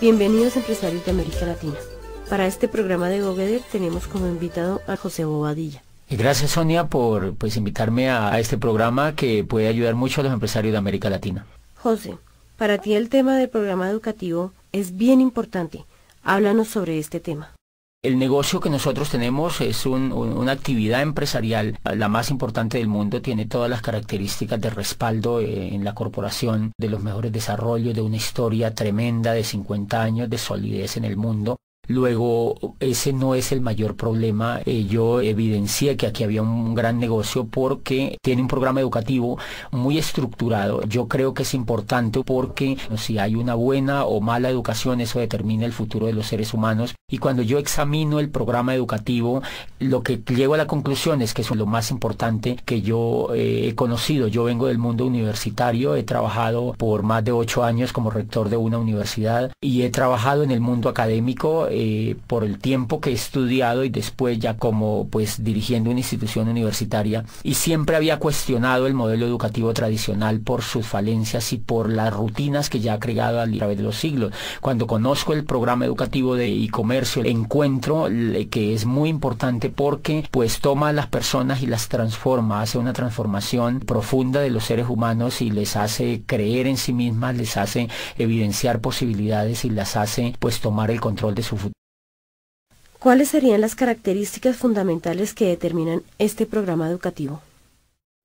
Bienvenidos empresarios de América Latina. Para este programa de GoGether tenemos como invitado a José Bobadilla. Y gracias, Sonia, por invitarme a este programa que puede ayudar mucho a los empresarios de América Latina. José, para ti el tema del programa educativo es bien importante. Háblanos sobre este tema. El negocio que nosotros tenemos es una actividad empresarial, la más importante del mundo, tiene todas las características de respaldo en la corporación, de los mejores desarrollos, de una historia tremenda de 50 años de solidez en el mundo. Luego, ese no es el mayor problema. Yo evidencié que aquí había un gran negocio porque tiene un programa educativo muy estructurado. Yo creo que es importante porque si hay una buena o mala educación, eso determina el futuro de los seres humanos. Y cuando yo examino el programa educativo, lo que llego a la conclusión es que es lo más importante que yo he conocido. Yo vengo del mundo universitario, he trabajado por más de 8 años como rector de una universidad y he trabajado en el mundo académico por el tiempo que he estudiado y después ya como dirigiendo una institución universitaria, y siempre había cuestionado el modelo educativo tradicional por sus falencias y por las rutinas que ya ha creado a través de los siglos. Cuando conozco el programa educativo de e-comercio, encuentro que es muy importante porque toma a las personas y las transforma, hace una transformación profunda de los seres humanos y les hace creer en sí mismas, les hace evidenciar posibilidades y las hace tomar el control de su futuro. ¿Cuáles serían las características fundamentales que determinan este programa educativo?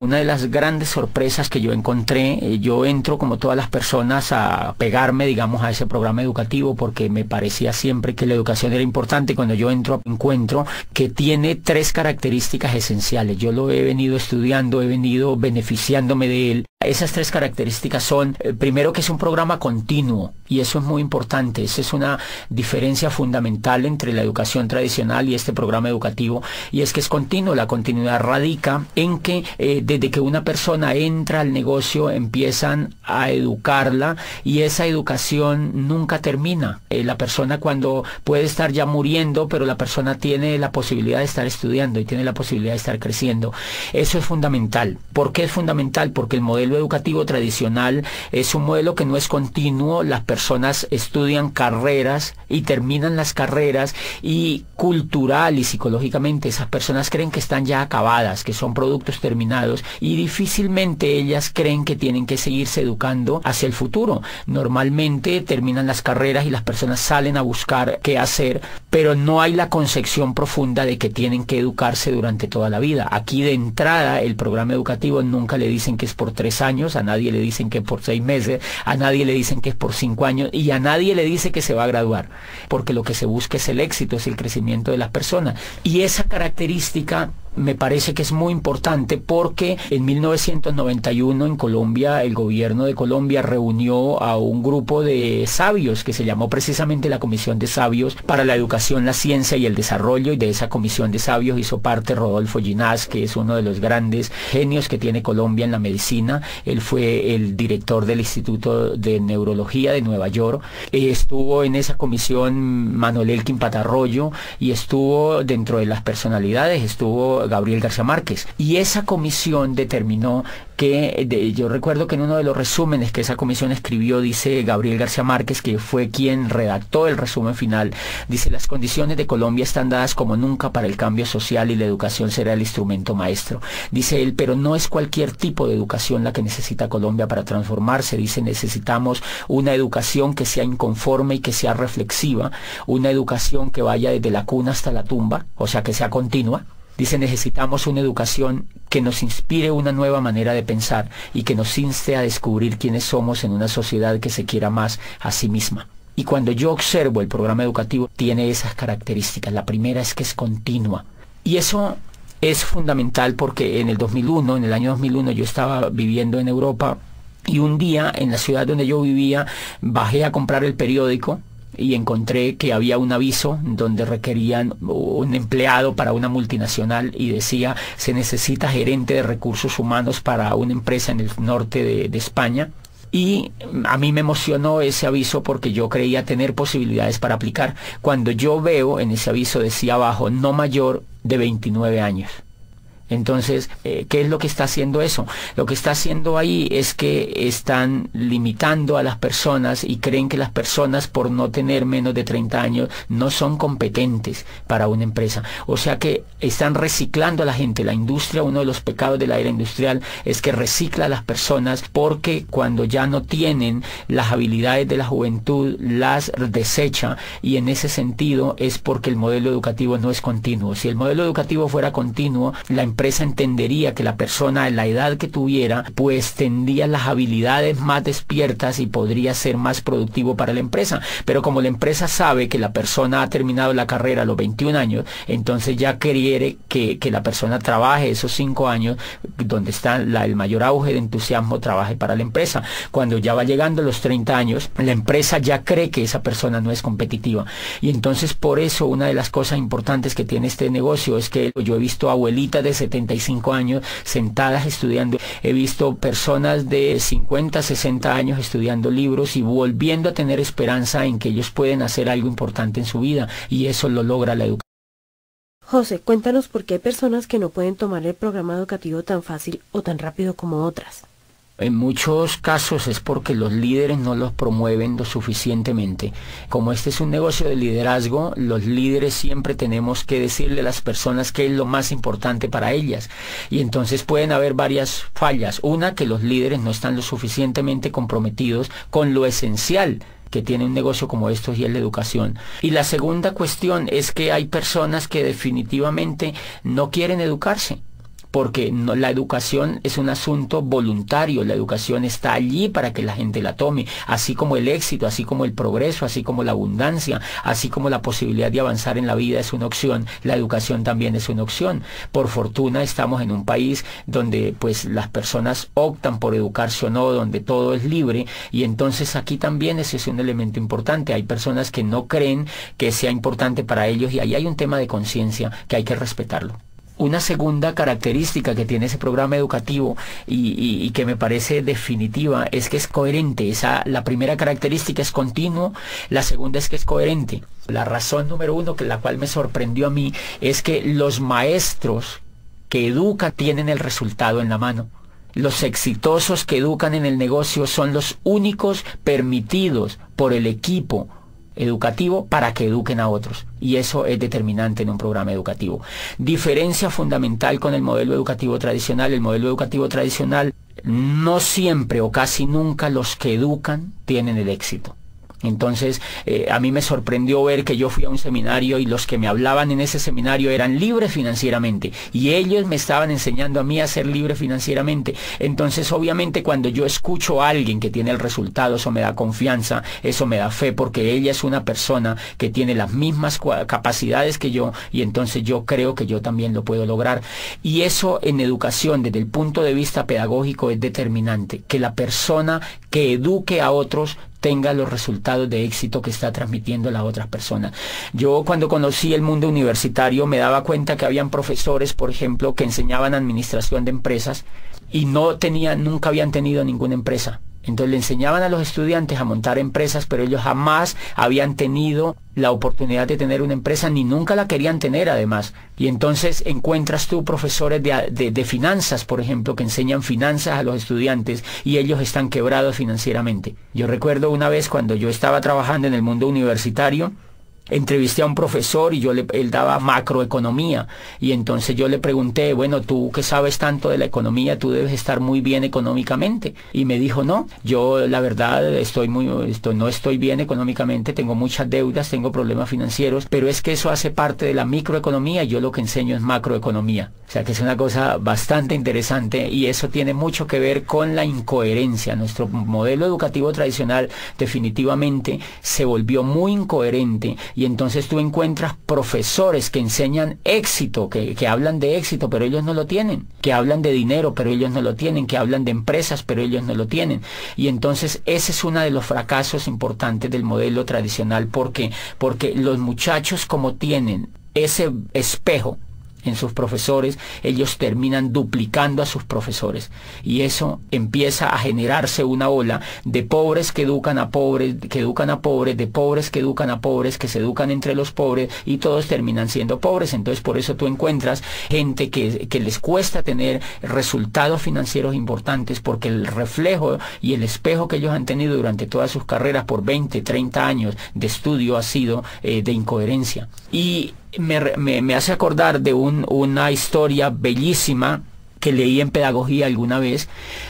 Una de las grandes sorpresas que yo encontré, yo entro como todas las personas a pegarme, digamos, a ese programa educativo porque me parecía siempre que la educación era importante. Cuando yo entro, encuentro que tiene 3 características esenciales. Yo lo he venido estudiando, he venido beneficiándome de él. Esas 3 características son, primero, que es un programa continuo, y eso es muy importante. Esa es una diferencia fundamental entre la educación tradicional y este programa educativo, y es que es continuo. La continuidad radica en que desde que una persona entra al negocio empiezan a educarla, y esa educación nunca termina. La persona cuando puede estar ya muriendo, pero la persona tiene la posibilidad de estar estudiando y tiene la posibilidad de estar creciendo. Eso es fundamental. ¿Por qué es fundamental? Porque el modelo educativo tradicional es un modelo que no es continuo. Las personas estudian carreras y terminan las carreras, y cultural y psicológicamente esas personas creen que están ya acabadas, que son productos terminados, y difícilmente ellas creen que tienen que seguirse educando hacia el futuro. Normalmente terminan las carreras y las personas salen a buscar qué hacer, pero no hay la concepción profunda de que tienen que educarse durante toda la vida. Aquí de entrada el programa educativo nunca le dicen que es por 3 años, a nadie le dicen que es por 6 meses, a nadie le dicen que es por 5 años, y a nadie le dice que se va a graduar, porque lo que se busca es el éxito, es el crecimiento de las personas. Y esa característica me parece que es muy importante porque en 1991 en Colombia, el gobierno de Colombia reunió a un grupo de sabios que se llamó precisamente la Comisión de Sabios para la Educación, la Ciencia y el Desarrollo, y de esa Comisión de Sabios hizo parte Rodolfo Ginás, que es uno de los grandes genios que tiene Colombia en la medicina. Él fue el director del Instituto de Neurología de Nueva York. Estuvo en esa comisión Manuel Elkin Patarroyo, y estuvo dentro de las personalidades, estuvo Gabriel García Márquez, y esa comisión determinó que, yo recuerdo que en uno de los resúmenes que esa comisión escribió, dice Gabriel García Márquez, que fue quien redactó el resumen final, dice: las condiciones de Colombia están dadas como nunca para el cambio social y la educación será el instrumento maestro. Dice él, pero no es cualquier tipo de educación la que necesita Colombia para transformarse. Dice, necesitamos una educación que sea inconforme y que sea reflexiva, una educación que vaya desde la cuna hasta la tumba, o sea, que sea continua. Dice, necesitamos una educación que nos inspire una nueva manera de pensar y que nos inste a descubrir quiénes somos en una sociedad que se quiera más a sí misma. Y cuando yo observo el programa educativo, tiene esas características. La primera es que es continua. Y eso es fundamental porque en el año 2001, yo estaba viviendo en Europa, y un día en la ciudad donde yo vivía bajé a comprar el periódico y encontré que había un aviso donde requerían un empleado para una multinacional, y decía: se necesita gerente de recursos humanos para una empresa en el norte de España. Y a mí me emocionó ese aviso porque yo creía tener posibilidades para aplicar. Cuando yo veo en ese aviso decía abajo: no mayor de 29 años. Entonces, ¿qué es lo que está haciendo eso? Lo que está haciendo ahí es que están limitando a las personas y creen que las personas, por no tener menos de 30 años, no son competentes para una empresa. O sea que están reciclando a la gente. La industria, uno de los pecados de la era industrial es que recicla a las personas, porque cuando ya no tienen las habilidades de la juventud, las desecha, y en ese sentido es porque el modelo educativo no es continuo. Si el modelo educativo fuera continuo, la empresa entendería que la persona, en la edad que tuviera, pues tendría las habilidades más despiertas y podría ser más productivo para la empresa. Pero como la empresa sabe que la persona ha terminado la carrera a los 21 años, entonces ya quiere que la persona trabaje esos 5 años, donde está el mayor auge de entusiasmo, trabaje para la empresa. Cuando ya va llegando a los 30 años, la empresa ya cree que esa persona no es competitiva. Y entonces, por eso, una de las cosas importantes que tiene este negocio es que yo he visto abuelitas de 75 años sentadas estudiando. He visto personas de 50, 60 años estudiando libros y volviendo a tener esperanza en que ellos pueden hacer algo importante en su vida, y eso lo logra la educación. José, cuéntanos por qué hay personas que no pueden tomar el programa educativo tan fácil o tan rápido como otras. En muchos casos es porque los líderes no los promueven lo suficientemente. Como este es un negocio de liderazgo, los líderes siempre tenemos que decirle a las personas qué es lo más importante para ellas. Y entonces pueden haber varias fallas. Una, que los líderes no están lo suficientemente comprometidos con lo esencial que tiene un negocio como estos, y es la educación. Y la segunda cuestión es que hay personas que definitivamente no quieren educarse, porque la educación es un asunto voluntario. La educación está allí para que la gente la tome, así como el éxito, así como el progreso, así como la abundancia, así como la posibilidad de avanzar en la vida es una opción. La educación también es una opción. Por fortuna estamos en un país donde pues las personas optan por educarse o no, donde todo es libre, y entonces aquí también ese es un elemento importante. Hay personas que no creen que sea importante para ellos, y ahí hay un tema de conciencia que hay que respetarlo. Una segunda característica que tiene ese programa educativo y que me parece definitiva es que es coherente. La primera característica es continuo, la segunda es que es coherente. La razón número uno, la cual me sorprendió a mí, es que los maestros que educan tienen el resultado en la mano. Los exitosos que educan en el negocio son los únicos permitidos por el equipo educativo para que eduquen a otros, y eso es determinante en un programa educativo. Diferencia fundamental con el modelo educativo tradicional. El modelo educativo tradicional, no siempre o casi nunca los que educan tienen el éxito. Entonces, a mí me sorprendió ver que yo fui a un seminario y los que me hablaban en ese seminario eran libres financieramente, y ellos me estaban enseñando a mí a ser libre financieramente. Entonces, obviamente, cuando yo escucho a alguien que tiene el resultado, eso me da confianza, eso me da fe, porque ella es una persona que tiene las mismas capacidades que yo, y entonces yo creo que yo también lo puedo lograr. Y eso en educación, desde el punto de vista pedagógico, es determinante, que la persona que eduque a otros tenga los resultados de éxito que está transmitiendo a las otras personas. Yo, cuando conocí el mundo universitario, me daba cuenta que habían profesores, por ejemplo, que enseñaban administración de empresas y nunca habían tenido ninguna empresa. Entonces le enseñaban a los estudiantes a montar empresas, pero ellos jamás habían tenido la oportunidad de tener una empresa, ni nunca la querían tener además. Y entonces encuentras tú profesores de finanzas, por ejemplo, que enseñan finanzas a los estudiantes y ellos están quebrados financieramente. Yo recuerdo una vez, cuando yo estaba trabajando en el mundo universitario, entrevisté a un profesor y él daba macroeconomía, y entonces yo le pregunté, bueno, tú que sabes tanto de la economía, tú debes estar muy bien económicamente. Y me dijo, no, yo la verdad no estoy bien económicamente, tengo muchas deudas, tengo problemas financieros, pero es que eso hace parte de la microeconomía y yo lo que enseño es macroeconomía. O sea que es una cosa bastante interesante, y eso tiene mucho que ver con la incoherencia. Nuestro modelo educativo tradicional definitivamente se volvió muy incoherente, y entonces tú encuentras profesores que enseñan éxito, que hablan de éxito, pero ellos no lo tienen, que hablan de dinero, pero ellos no lo tienen, que hablan de empresas, pero ellos no lo tienen. Y entonces ese es uno de los fracasos importantes del modelo tradicional. ¿Por qué? Porque los muchachos, como tienen ese espejo en sus profesores, ellos terminan duplicando a sus profesores. Y eso empieza a generarse una ola de pobres que educan a pobres, que educan a pobres, de pobres que educan a pobres, que se educan entre los pobres, y todos terminan siendo pobres. Entonces por eso tú encuentras gente que les cuesta tener resultados financieros importantes, porque el reflejo y el espejo que ellos han tenido durante todas sus carreras por 20, 30 años de estudio ha sido de incoherencia. Y me hace acordar de una historia bellísima que leí en pedagogía alguna vez,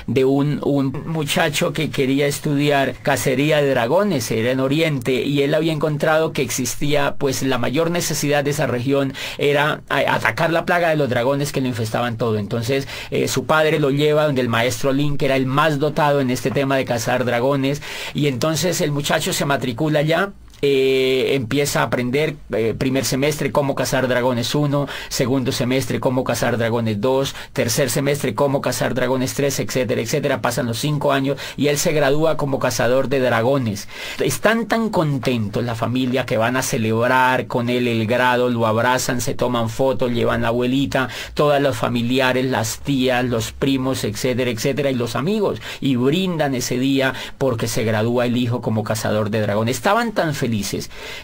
de un muchacho que quería estudiar cacería de dragones, era en Oriente, y él había encontrado que existía, pues la mayor necesidad de esa región era atacar la plaga de los dragones que lo infestaban todo. Entonces su padre lo lleva donde el maestro Lin, que era el más dotado en este tema de cazar dragones, y entonces el muchacho se matricula allá. Empieza a aprender primer semestre cómo cazar dragones 1, segundo semestre cómo cazar dragones 2, tercer semestre cómo cazar dragones 3, etcétera, etcétera. Pasan los 5 años y él se gradúa como cazador de dragones. Están tan contentos la familia que van a celebrar con él el grado, lo abrazan, se toman fotos, llevan la abuelita, todos los familiares, las tías, los primos, etcétera, etcétera, y los amigos, y brindan ese día porque se gradúa el hijo como cazador de dragones. Estaban tan felices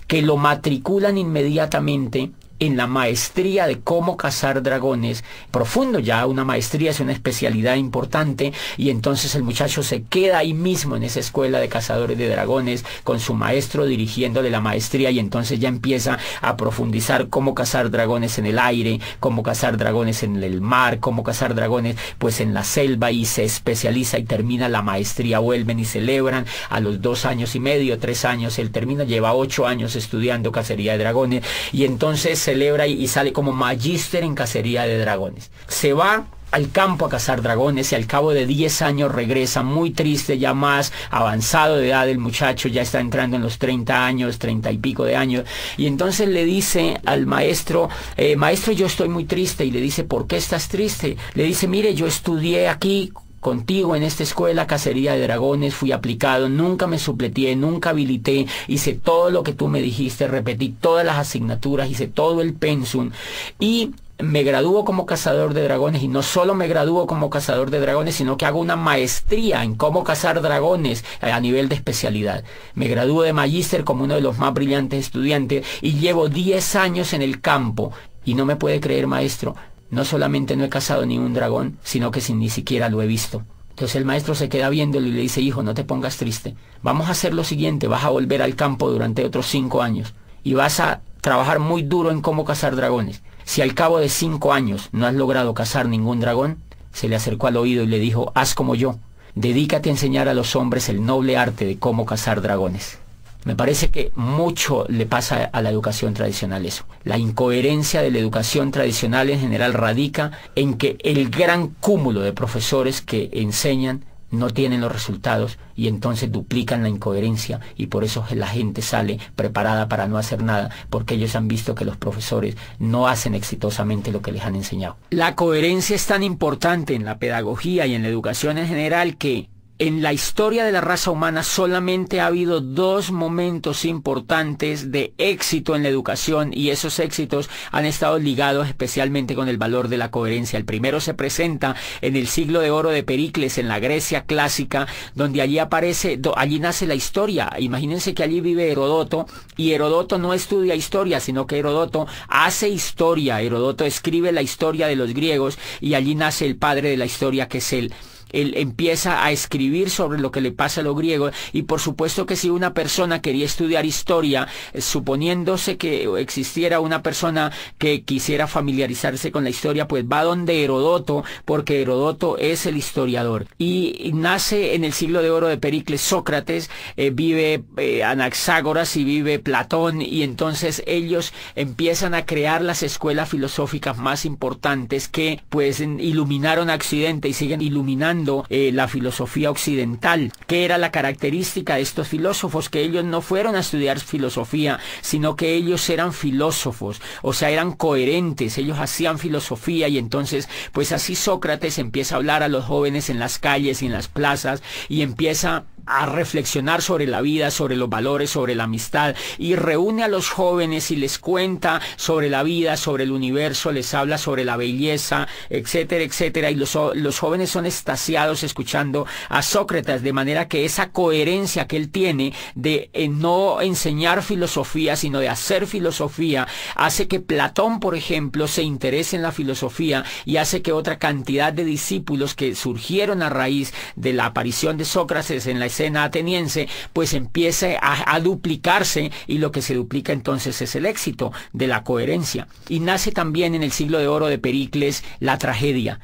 que lo matriculan inmediatamente en la maestría de cómo cazar dragones, profundo ya, una maestría es una especialidad importante, y entonces el muchacho se queda ahí mismo en esa escuela de cazadores de dragones con su maestro dirigiéndole la maestría, y entonces ya empieza a profundizar cómo cazar dragones en el aire, cómo cazar dragones en el mar, cómo cazar dragones pues en la selva, y se especializa y termina la maestría. Vuelven y celebran a los 2 años y medio, 3 años, él termina, lleva 8 años estudiando cacería de dragones, y entonces celebra y sale como magíster en cacería de dragones. Se va al campo a cazar dragones y al cabo de 10 años regresa muy triste, ya más avanzado de edad. El muchacho ya está entrando en los 30 años, 30 y pico de años, y entonces le dice al maestro, maestro, yo estoy muy triste. Y le dice, ¿por qué estás triste? Le dice, mire, yo estudié aquí contigo en esta escuela cacería de dragones, fui aplicado, nunca me supleteé, nunca habilité, hice todo lo que tú me dijiste, repetí todas las asignaturas, hice todo el pensum, y me gradúo como cazador de dragones. Y no solo me gradúo como cazador de dragones, sino que hago una maestría en cómo cazar dragones a nivel de especialidad. Me gradúo de magíster como uno de los más brillantes estudiantes, y llevo 10 años en el campo. Y no me puede creer, maestro, no solamente no he cazado ni un dragón, sino que ni siquiera lo he visto. Entonces el maestro se queda viéndolo y le dice, hijo, no te pongas triste. Vamos a hacer lo siguiente, vas a volver al campo durante otros 5 años y vas a trabajar muy duro en cómo cazar dragones. Si al cabo de 5 años no has logrado cazar ningún dragón, se le acercó al oído y le dijo, haz como yo, dedícate a enseñar a los hombres el noble arte de cómo cazar dragones. Me parece que mucho le pasa a la educación tradicional eso. La incoherencia de la educación tradicional en general radica en que el gran cúmulo de profesores que enseñan no tienen los resultados, y entonces duplican la incoherencia, y por eso la gente sale preparada para no hacer nada, porque ellos han visto que los profesores no hacen exitosamente lo que les han enseñado. La coherencia es tan importante en la pedagogía y en la educación en general que en la historia de la raza humana solamente ha habido 2 momentos importantes de éxito en la educación, y esos éxitos han estado ligados especialmente con el valor de la coherencia. El primero se presenta en el siglo de oro de Pericles, en la Grecia clásica, donde allí nace la historia. Imagínense que allí vive Herodoto, y Herodoto no estudia historia, sino que Herodoto hace historia. Herodoto escribe la historia de los griegos, y allí nace el padre de la historia, que es él. Él empieza a escribir sobre lo que le pasa a los griegos, y por supuesto que si una persona quería estudiar historia, suponiéndose que existiera una persona que quisiera familiarizarse con la historia, pues va donde Herodoto, porque Herodoto es el historiador. Y nace en el siglo de oro de Pericles Sócrates, vive Anaxágoras y vive Platón, y entonces ellos empiezan a crear las escuelas filosóficas más importantes que pues iluminaron a Occidente y siguen iluminando la filosofía occidental. ¿Qué era la característica de estos filósofos? Que ellos no fueron a estudiar filosofía, sino que ellos eran filósofos, o sea, eran coherentes, ellos hacían filosofía. Y entonces, pues así Sócrates empieza a hablar a los jóvenes en las calles y en las plazas, y empieza a reflexionar sobre la vida, sobre los valores, sobre la amistad, y reúne a los jóvenes y les cuenta sobre la vida, sobre el universo, les habla sobre la belleza, etcétera, etcétera, y los jóvenes son extasiados escuchando a Sócrates, de manera que esa coherencia que él tiene de no enseñar filosofía, sino de hacer filosofía, hace que Platón, por ejemplo, se interese en la filosofía, y hace que otra cantidad de discípulos que surgieron a raíz de la aparición de Sócrates en la escena ateniense, pues empiece a duplicarse, y lo que se duplica entonces es el éxito de la coherencia. Y nace también en el siglo de oro de Pericles la tragedia.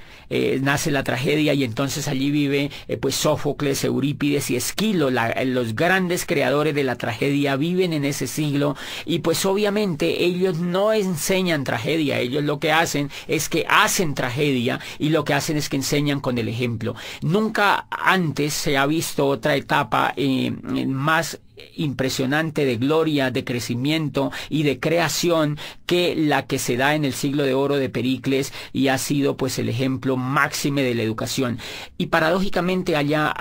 Nace la tragedia, y entonces allí vive pues Sófocles, Eurípides y Esquilo, los grandes creadores de la tragedia viven en ese siglo, y pues obviamente ellos no enseñan tragedia, ellos lo que hacen es que hacen tragedia, y lo que hacen es que enseñan con el ejemplo. Nunca antes se ha visto otra etapa más impresionante de gloria, de crecimiento y de creación que la que se da en el siglo de oro de Pericles, y ha sido pues el ejemplo máxime de la educación. Y paradójicamente allá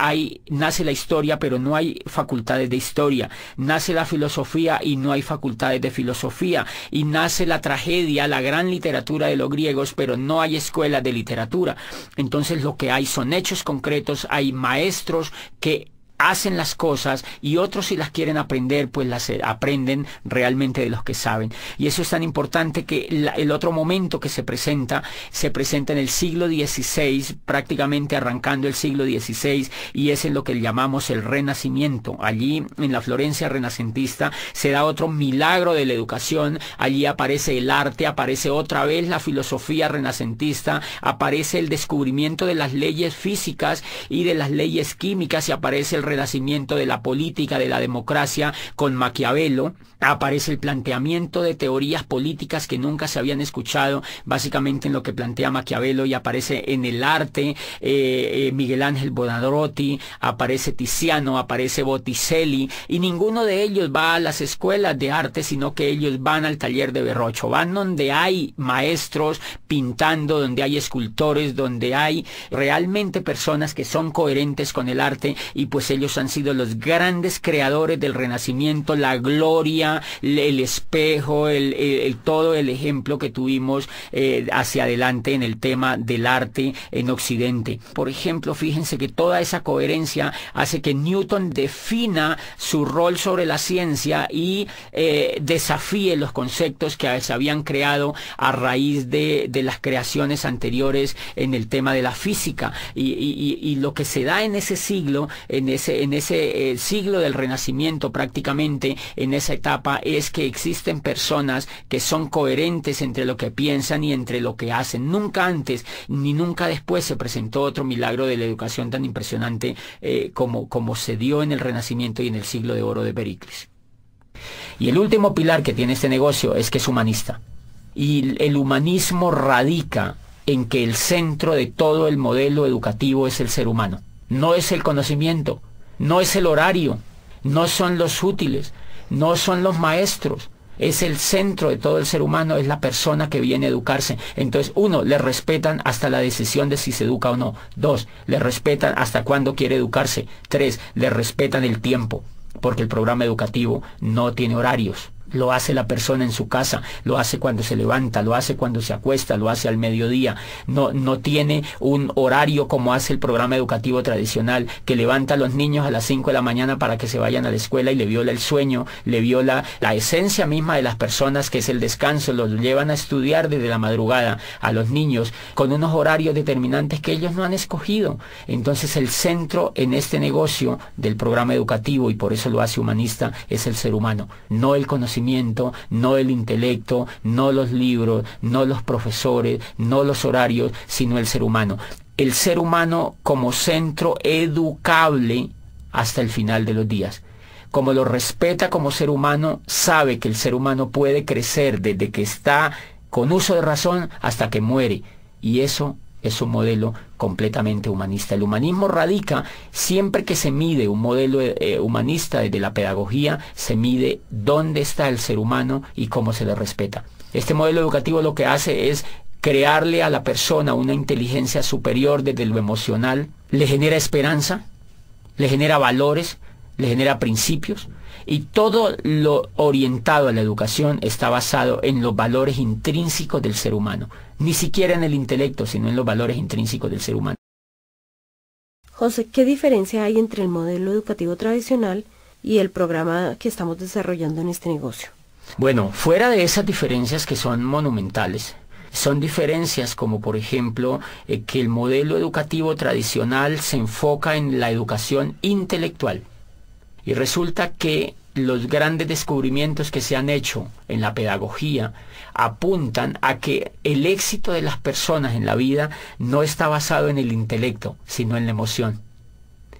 nace la historia, pero no hay facultades de historia, nace la filosofía y no hay facultades de filosofía, y nace la tragedia, la gran literatura de los griegos, pero no hay escuelas de literatura. Entonces lo que hay son hechos concretos, hay maestros que hacen las cosas, y otros, si las quieren aprender, pues las aprenden realmente de los que saben. Y eso es tan importante que el otro momento que se presenta en el siglo XVI, prácticamente arrancando el siglo XVI, y es en lo que llamamos el Renacimiento. Allí en la Florencia renacentista se da otro milagro de la educación. Allí aparece el arte, aparece otra vez la filosofía renacentista, aparece el descubrimiento de las leyes físicas y de las leyes químicas, y aparece el renacimiento de la política, de la democracia con Maquiavelo. Aparece el planteamiento de teorías políticas que nunca se habían escuchado, básicamente en lo que plantea Maquiavelo, y aparece en el arte Miguel Ángel Buonarroti, aparece Tiziano, aparece Botticelli, y ninguno de ellos va a las escuelas de arte, sino que ellos van al taller de Verrocchio, van donde hay maestros pintando, donde hay escultores, donde hay realmente personas que son coherentes con el arte, y pues ellos han sido los grandes creadores del Renacimiento, la gloria, el espejo, todo el ejemplo que tuvimos hacia adelante en el tema del arte en Occidente. Por ejemplo, fíjense que toda esa coherencia hace que Newton defina su rol sobre la ciencia y desafíe los conceptos que se habían creado a raíz de las creaciones anteriores en el tema de la física. Y lo que se da en ese siglo, en ese siglo del Renacimiento, prácticamente en esa etapa, es que existen personas que son coherentes entre lo que piensan y entre lo que hacen. Nunca antes ni nunca después se presentó otro milagro de la educación tan impresionante como se dio en el Renacimiento y en el siglo de oro de Pericles. Y el último pilar que tiene este negocio es que es humanista. Y el humanismo radica en que el centro de todo el modelo educativo es el ser humano. No es el conocimiento, no es el horario, no son los útiles, no son los maestros. Es el centro de todo el ser humano, es la persona que viene a educarse. Entonces, uno, le respetan hasta la decisión de si se educa o no. Dos, le respetan hasta cuándo quiere educarse. Tres, le respetan el tiempo, porque el programa educativo no tiene horarios. Lo hace la persona en su casa, lo hace cuando se levanta, lo hace cuando se acuesta, lo hace al mediodía. No tiene un horario como hace el programa educativo tradicional, que levanta a los niños a las 5 de la mañana para que se vayan a la escuela y le viola el sueño, le viola la esencia misma de las personas, que es el descanso. Los llevan a estudiar desde la madrugada a los niños con unos horarios determinantes que ellos no han escogido. Entonces el centro en este negocio del programa educativo, y por eso lo hace humanista, es el ser humano, no el conocimiento, no el intelecto, no los libros, no los profesores, no los horarios, sino el ser humano. El ser humano como centro educable hasta el final de los días. Como lo respeta como ser humano, sabe que el ser humano puede crecer desde que está con uso de razón hasta que muere. Y eso es un modelo completamente humanista. El humanismo radica, siempre que se mide un modelo humanista desde la pedagogía, se mide dónde está el ser humano y cómo se le respeta. Este modelo educativo lo que hace es crearle a la persona una inteligencia superior desde lo emocional, le genera esperanza, le genera valores, le genera principios, y todo lo orientado a la educación está basado en los valores intrínsecos del ser humano, ni siquiera en el intelecto, sino en los valores intrínsecos del ser humano. José, ¿qué diferencia hay entre el modelo educativo tradicional y el programa que estamos desarrollando en este negocio? Bueno, fuera de esas diferencias que son monumentales, son diferencias como por ejemplo que el modelo educativo tradicional se enfoca en la educación intelectual. Y resulta que los grandes descubrimientos que se han hecho en la pedagogía apuntan a que el éxito de las personas en la vida no está basado en el intelecto, sino en la emoción.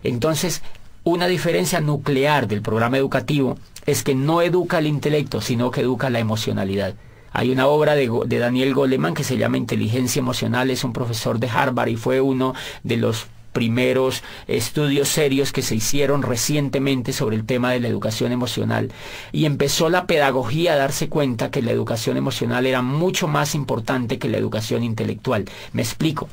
Entonces, una diferencia nuclear del programa educativo es que no educa el intelecto, sino que educa la emocionalidad. Hay una obra de Daniel Goleman que se llama Inteligencia Emocional, es un profesor de Harvard y fue uno de los primeros estudios serios que se hicieron recientemente sobre el tema de la educación emocional, y empezó la pedagogía a darse cuenta que la educación emocional era mucho más importante que la educación intelectual. Me explico.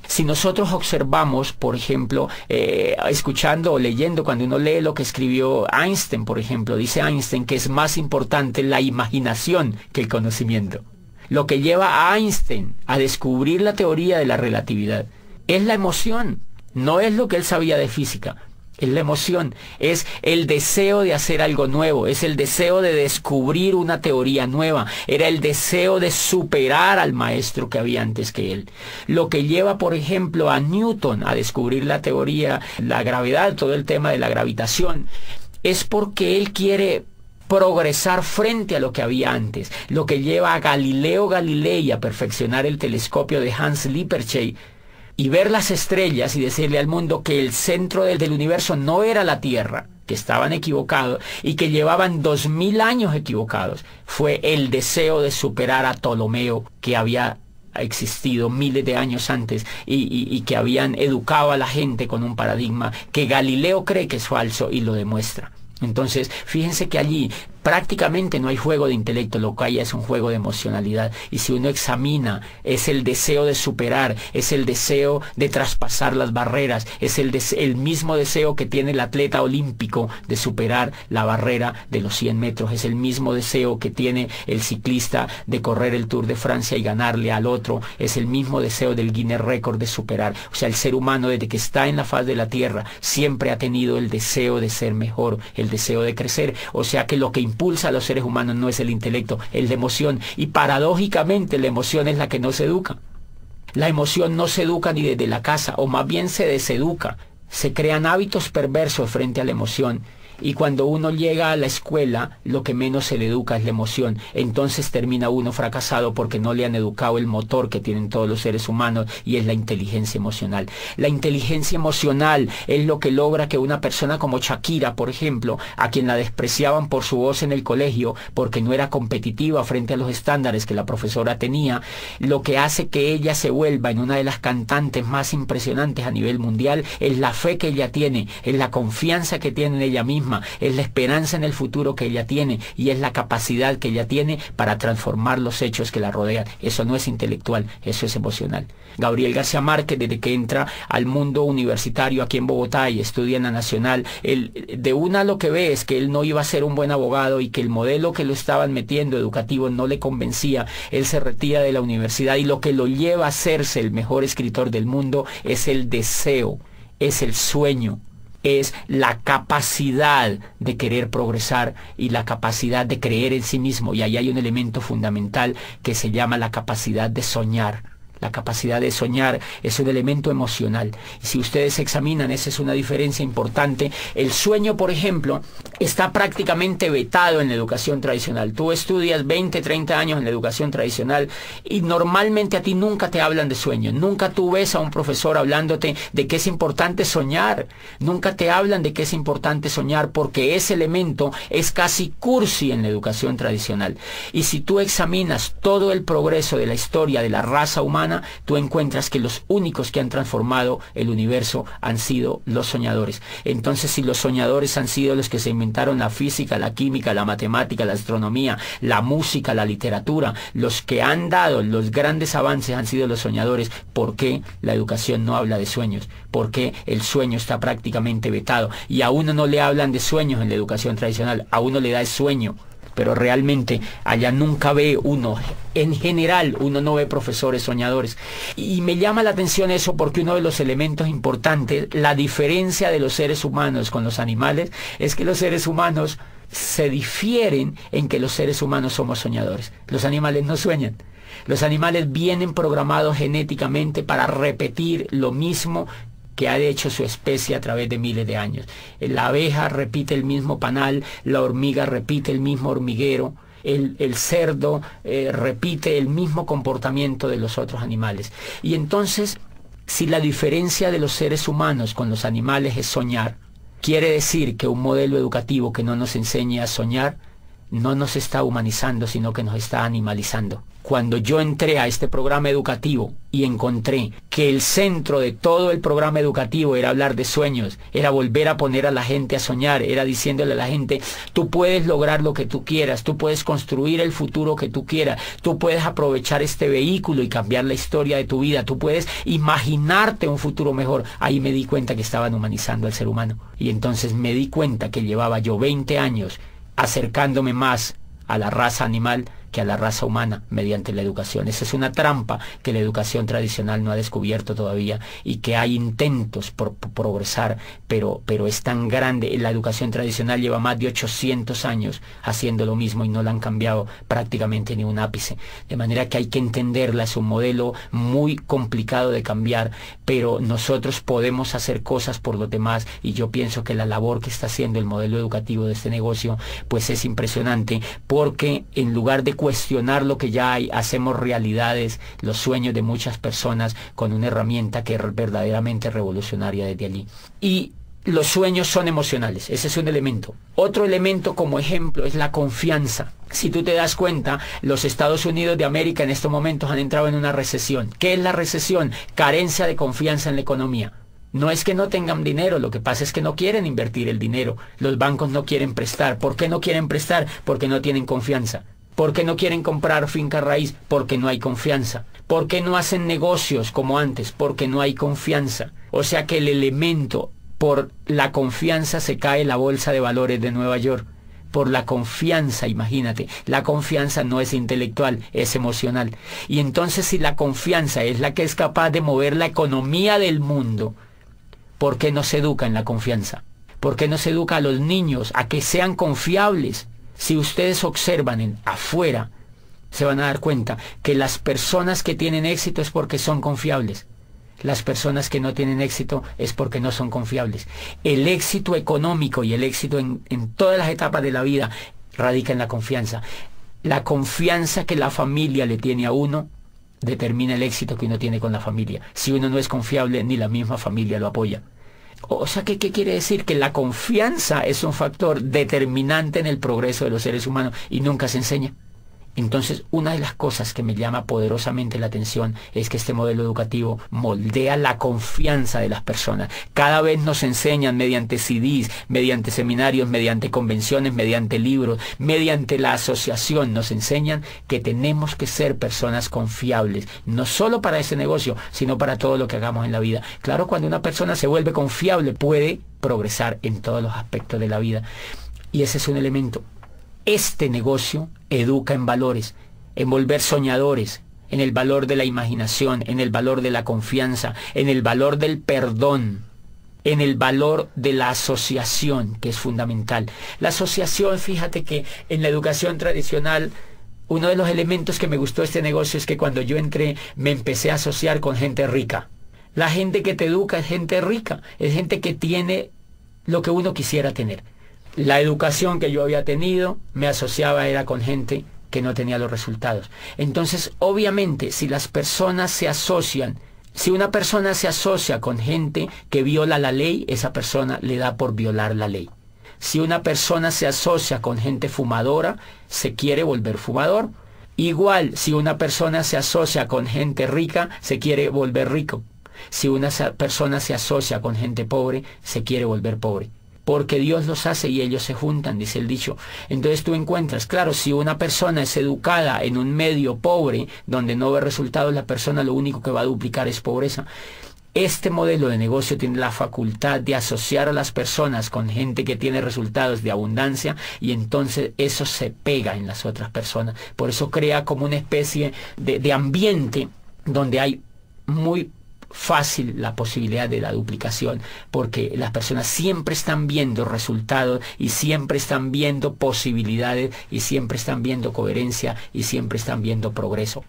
Si nosotros observamos, por ejemplo, escuchando o leyendo, cuando uno lee lo que escribió Einstein, por ejemplo, dice Einstein que es más importante la imaginación que el conocimiento. Lo que lleva a Einstein a descubrir la teoría de la relatividad es la emoción. No es lo que él sabía de física, es la emoción, es el deseo de hacer algo nuevo, es el deseo de descubrir una teoría nueva, era el deseo de superar al maestro que había antes que él. Lo que lleva, por ejemplo, a Newton a descubrir la teoría, la gravedad, todo el tema de la gravitación, es porque él quiere progresar frente a lo que había antes. Lo que lleva a Galileo Galilei a perfeccionar el telescopio de Hans Lippershey y ver las estrellas y decirle al mundo que el centro del universo no era la Tierra, que estaban equivocados y que llevaban 2000 años equivocados, fue el deseo de superar a Ptolomeo, que había existido miles de años antes y que habían educado a la gente con un paradigma que Galileo cree que es falso y lo demuestra. Entonces, fíjense que allí prácticamente no hay juego de intelecto, lo que hay es un juego de emocionalidad. Y si uno examina, es el deseo de superar, es el deseo de traspasar las barreras, es el mismo deseo que tiene el atleta olímpico de superar la barrera de los 100 metros, es el mismo deseo que tiene el ciclista de correr el Tour de Francia y ganarle al otro, es el mismo deseo del Guinness Record de superar. O sea, el ser humano desde que está en la faz de la tierra siempre ha tenido el deseo de ser mejor, el deseo de crecer. O sea que lo que impulsa a los seres humanos no es el intelecto, es la emoción, y paradójicamente la emoción es la que no se educa. La emoción no se educa ni desde la casa, o más bien se deseduca. Se crean hábitos perversos frente a la emoción, y cuando uno llega a la escuela, lo que menos se le educa es la emoción. Entonces termina uno fracasado porque no le han educado el motor que tienen todos los seres humanos, y es la inteligencia emocional. La inteligencia emocional es lo que logra que una persona como Shakira, por ejemplo, a quien la despreciaban por su voz en el colegio, porque no era competitiva frente a los estándares que la profesora tenía, lo que hace que ella se vuelva en una de las cantantes más impresionantes a nivel mundial es la fe que ella tiene, es la confianza que tiene en ella misma, es la esperanza en el futuro que ella tiene, y es la capacidad que ella tiene para transformar los hechos que la rodean. Eso no es intelectual, eso es emocional. Gabriel García Márquez, desde que entra al mundo universitario aquí en Bogotá y estudia en la Nacional, de una lo que ve es que él no iba a ser un buen abogado y que el modelo que lo estaban metiendo educativo no le convencía. Él se retira de la universidad, y lo que lo lleva a hacerse el mejor escritor del mundo es el deseo, es el sueño, es la capacidad de querer progresar y la capacidad de creer en sí mismo. Y ahí hay un elemento fundamental que se llama la capacidad de soñar. La capacidad de soñar es un elemento emocional. Y si ustedes examinan, esa es una diferencia importante. El sueño, por ejemplo, está prácticamente vetado en la educación tradicional. Tú estudias 20, 30 años en la educación tradicional y normalmente a ti nunca te hablan de sueño. Nunca tú ves a un profesor hablándote de que es importante soñar. Nunca te hablan de que es importante soñar, porque ese elemento es casi cursi en la educación tradicional. Y si tú examinas todo el progreso de la historia de la raza humana, humana, tú encuentras que los únicos que han transformado el universo han sido los soñadores. Entonces, si los soñadores han sido los que se inventaron la física, la química, la matemática, la astronomía, la música, la literatura, los que han dado los grandes avances han sido los soñadores, ¿por qué la educación no habla de sueños? ¿Por qué el sueño está prácticamente vetado? Y a uno no le hablan de sueños en la educación tradicional, a uno le da el sueño. Pero realmente allá nunca ve uno, en general uno no ve profesores soñadores. Y me llama la atención eso porque uno de los elementos importantes, la diferencia de los seres humanos con los animales, es que los seres humanos se difieren en que los seres humanos somos soñadores. Los animales no sueñan. Los animales vienen programados genéticamente para repetir lo mismo que ha hecho su especie a través de miles de años. La abeja repite el mismo panal, la hormiga repite el mismo hormiguero, el cerdo repite el mismo comportamiento de los otros animales. Y entonces, si la diferencia de los seres humanos con los animales es soñar, quiere decir que un modelo educativo que no nos enseñe a soñar no nos está humanizando, sino que nos está animalizando. Cuando yo entré a este programa educativo y encontré que el centro de todo el programa educativo era hablar de sueños, era volver a poner a la gente a soñar, era diciéndole a la gente, tú puedes lograr lo que tú quieras, tú puedes construir el futuro que tú quieras, tú puedes aprovechar este vehículo y cambiar la historia de tu vida, tú puedes imaginarte un futuro mejor. Ahí me di cuenta que estaban humanizando al ser humano. Y entonces me di cuenta que llevaba yo 20 años acercándome más a la raza animal que a la raza humana mediante la educación. Esa es una trampa que la educación tradicional no ha descubierto todavía y que hay intentos por progresar, pero es tan grande. La educación tradicional lleva más de 800 años haciendo lo mismo y no la han cambiado prácticamente ni un ápice. De manera que hay que entenderla, es un modelo muy complicado de cambiar, pero nosotros podemos hacer cosas por los demás y yo pienso que la labor que está haciendo el modelo educativo de este negocio pues es impresionante, porque en lugar de cuestionar lo que ya hay, hacemos realidades los sueños de muchas personas con una herramienta que es verdaderamente revolucionaria desde allí. Y los sueños son emocionales, ese es un elemento. Otro elemento como ejemplo es la confianza. Si tú te das cuenta, los Estados Unidos de América en estos momentos han entrado en una recesión. ¿Qué es la recesión? Carencia de confianza en la economía. No es que no tengan dinero, lo que pasa es que no quieren invertir el dinero. Los bancos no quieren prestar. ¿Por qué no quieren prestar? Porque no tienen confianza. ¿Por qué no quieren comprar finca raíz? Porque no hay confianza. ¿Por qué no hacen negocios como antes? Porque no hay confianza. O sea que el elemento, por la confianza se cae la bolsa de valores de Nueva York. Por la confianza, imagínate, la confianza no es intelectual, es emocional. Y entonces si la confianza es la que es capaz de mover la economía del mundo, ¿por qué no se educa en la confianza? ¿Por qué no se educa a los niños a que sean confiables? Si ustedes observan afuera, se van a dar cuenta que las personas que tienen éxito es porque son confiables. Las personas que no tienen éxito es porque no son confiables. El éxito económico y el éxito en todas las etapas de la vida radica en la confianza. La confianza que la familia le tiene a uno determina el éxito que uno tiene con la familia. Si uno no es confiable, ni la misma familia lo apoya. O sea, ¿qué quiere decir? Que la confianza es un factor determinante en el progreso de los seres humanos y nunca se enseña. Entonces, una de las cosas que me llama poderosamente la atención es que este modelo educativo moldea la confianza de las personas. Cada vez nos enseñan mediante CDs, mediante seminarios, mediante convenciones, mediante libros, mediante la asociación, nos enseñan que tenemos que ser personas confiables, no solo para ese negocio, sino para todo lo que hagamos en la vida. Claro, cuando una persona se vuelve confiable, puede progresar en todos los aspectos de la vida. Y ese es un elemento. Este negocio educa en valores, en volver soñadores, en el valor de la imaginación, en el valor de la confianza, en el valor del perdón, en el valor de la asociación, que es fundamental. La asociación, fíjate que en la educación tradicional, uno de los elementos que me gustó de este negocio es que cuando yo entré me empecé a asociar con gente rica. La gente que te educa es gente rica, es gente que tiene lo que uno quisiera tener. La educación que yo había tenido me asociaba era con gente que no tenía los resultados. Entonces, obviamente, si las personas se asocian, si una persona se asocia con gente que viola la ley, esa persona le da por violar la ley. Si una persona se asocia con gente fumadora, se quiere volver fumador. Igual, si una persona se asocia con gente rica, se quiere volver rico. Si una persona se asocia con gente pobre, se quiere volver pobre. Porque Dios los hace y ellos se juntan, dice el dicho. Entonces tú encuentras, claro, si una persona es educada en un medio pobre, donde no ve resultados, la persona lo único que va a duplicar es pobreza. Este modelo de negocio tiene la facultad de asociar a las personas con gente que tiene resultados de abundancia, y entonces eso se pega en las otras personas. Por eso crea como una especie de ambiente donde hay muy fácil la posibilidad de la duplicación, porque las personas siempre están viendo resultados y siempre están viendo posibilidades y siempre están viendo coherencia y siempre están viendo progreso.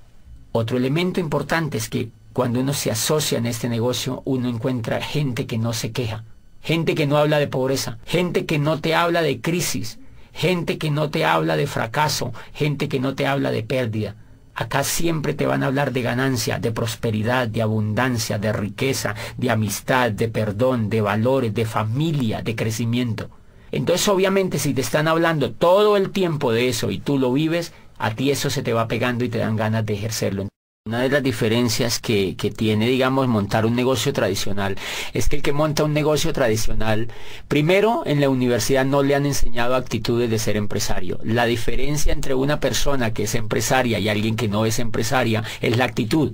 Otro elemento importante es que cuando uno se asocia en este negocio, uno encuentra gente que no se queja, gente que no habla de pobreza, gente que no te habla de crisis, gente que no te habla de fracaso, gente que no te habla de pérdida. Acá siempre te van a hablar de ganancia, de prosperidad, de abundancia, de riqueza, de amistad, de perdón, de valores, de familia, de crecimiento. Entonces, obviamente, si te están hablando todo el tiempo de eso y tú lo vives, a ti eso se te va pegando y te dan ganas de ejercerlo. Una de las diferencias que tiene, digamos, montar un negocio tradicional es que el que monta un negocio tradicional, primero, en la universidad no le han enseñado actitudes de ser empresario. La diferencia entre una persona que es empresaria y alguien que no es empresaria es la actitud.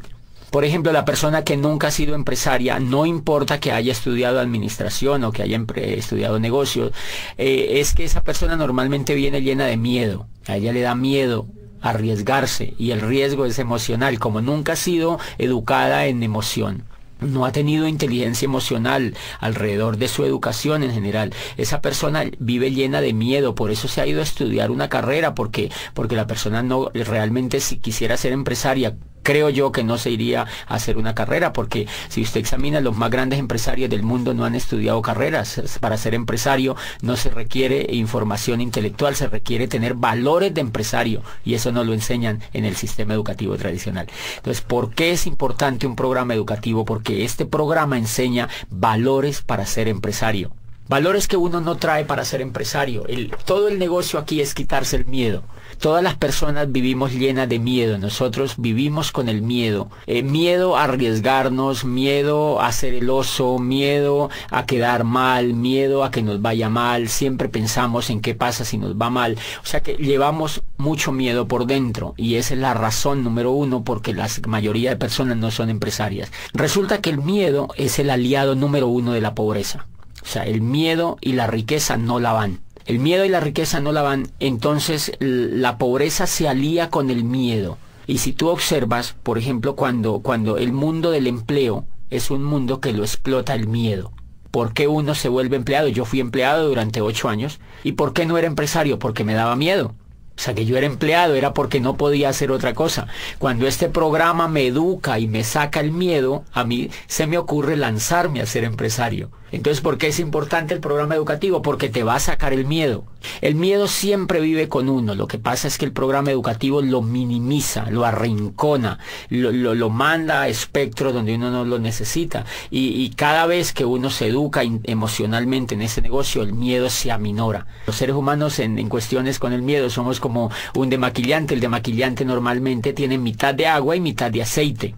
Por ejemplo, la persona que nunca ha sido empresaria, no importa que haya estudiado administración o que haya estudiado negocios, es que esa persona normalmente viene llena de miedo. A ella le da miedo arriesgarse, y el riesgo es emocional. Como nunca ha sido educada en emoción, no ha tenido inteligencia emocional alrededor de su educación en general, esa persona vive llena de miedo. Por eso se ha ido a estudiar una carrera, porque la persona no realmente, si quisiera ser empresaria, creo yo que no se iría a hacer una carrera, porque si usted examina, los más grandes empresarios del mundo no han estudiado carreras. Para ser empresario no se requiere información intelectual, se requiere tener valores de empresario, y eso no lo enseñan en el sistema educativo tradicional. Entonces, ¿por qué es importante un programa educativo? Porque este programa enseña valores para ser empresario. Valores que uno no trae para ser empresario. Todo el negocio aquí es quitarse el miedo. Todas las personas vivimos llenas de miedo. Nosotros vivimos con el miedo. Miedo a arriesgarnos, miedo a ser el oso, miedo a quedar mal, miedo a que nos vaya mal. Siempre pensamos en qué pasa si nos va mal. O sea que llevamos mucho miedo por dentro, y esa es la razón número uno porque la mayoría de personas no son empresarias. Resulta que el miedo es el aliado número uno de la pobreza. O sea, el miedo y la riqueza no la van. El miedo y la riqueza no la van, entonces la pobreza se alía con el miedo. Y si tú observas, por ejemplo, cuando el mundo del empleo es un mundo que lo explota el miedo. ¿Por qué uno se vuelve empleado? Yo fui empleado durante 8 años. ¿Y por qué no era empresario? Porque me daba miedo. O sea, que yo era empleado era porque no podía hacer otra cosa. Cuando este programa me educa y me saca el miedo, a mí se me ocurre lanzarme a ser empresario. Entonces, ¿por qué es importante el programa educativo? Porque te va a sacar el miedo. El miedo siempre vive con uno. Lo que pasa es que el programa educativo lo minimiza, lo arrincona, lo manda a espectros donde uno no lo necesita. Y cada vez que uno se educa emocionalmente en ese negocio, el miedo se aminora. Los seres humanos en cuestiones con el miedo somos como un demaquillante. El demaquillante normalmente tiene mitad de agua y mitad de aceite.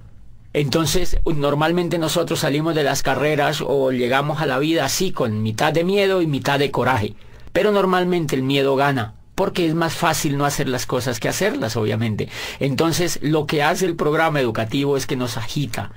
Entonces, normalmente nosotros salimos de las carreras o llegamos a la vida así, con mitad de miedo y mitad de coraje. Pero normalmente el miedo gana, porque es más fácil no hacer las cosas que hacerlas, obviamente. Entonces, lo que hace el programa educativo es que nos agita.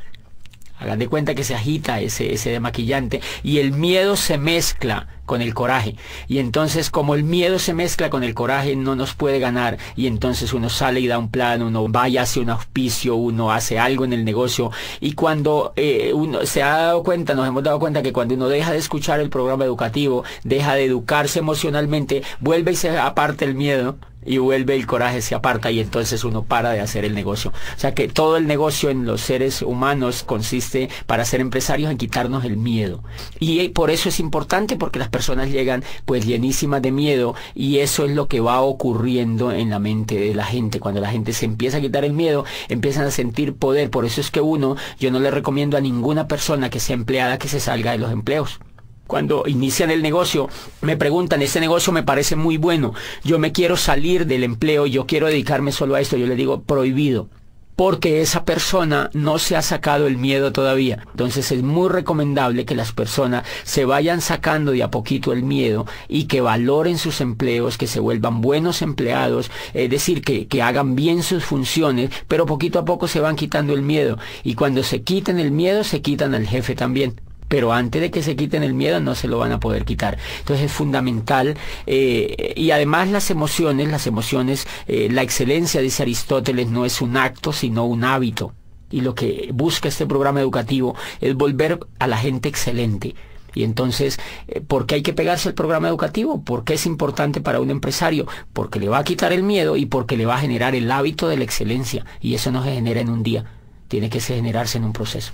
Hagan de cuenta que se agita ese demaquillante, y el miedo se mezcla con el coraje. Y entonces, como el miedo se mezcla con el coraje, no nos puede ganar. Y entonces uno sale y da un plan, uno vaya hacia un auspicio, uno hace algo en el negocio. Y cuando uno se ha dado cuenta, nos hemos dado cuenta que cuando uno deja de escuchar el programa educativo, deja de educarse emocionalmente, vuelve y se aparta el miedo, y vuelve el coraje, se aparta, y entonces uno para de hacer el negocio. O sea que todo el negocio en los seres humanos consiste, para ser empresarios, en quitarnos el miedo. Y por eso es importante, porque las personas llegan pues llenísimas de miedo, y eso es lo que va ocurriendo en la mente de la gente. Cuando la gente se empieza a quitar el miedo, empiezan a sentir poder. Por eso es que yo no le recomiendo a ninguna persona que sea empleada que se salga de los empleos. Cuando inician el negocio, me preguntan, este negocio me parece muy bueno, yo me quiero salir del empleo, yo quiero dedicarme solo a esto. Yo les digo, prohibido, porque esa persona no se ha sacado el miedo todavía. Entonces es muy recomendable que las personas se vayan sacando de a poquito el miedo y que valoren sus empleos, que se vuelvan buenos empleados, es decir, que hagan bien sus funciones, pero poquito a poco se van quitando el miedo. Y cuando se quiten el miedo, se quitan al jefe también. Pero antes de que se quiten el miedo no se lo van a poder quitar. Entonces es fundamental, y además las emociones, la excelencia, dice Aristóteles, no es un acto sino un hábito. Y lo que busca este programa educativo es volver a la gente excelente. Y entonces, ¿por qué hay que pegarse al programa educativo? ¿Por qué es importante para un empresario? Porque le va a quitar el miedo y porque le va a generar el hábito de la excelencia. Y eso no se genera en un día, tiene que generarse en un proceso.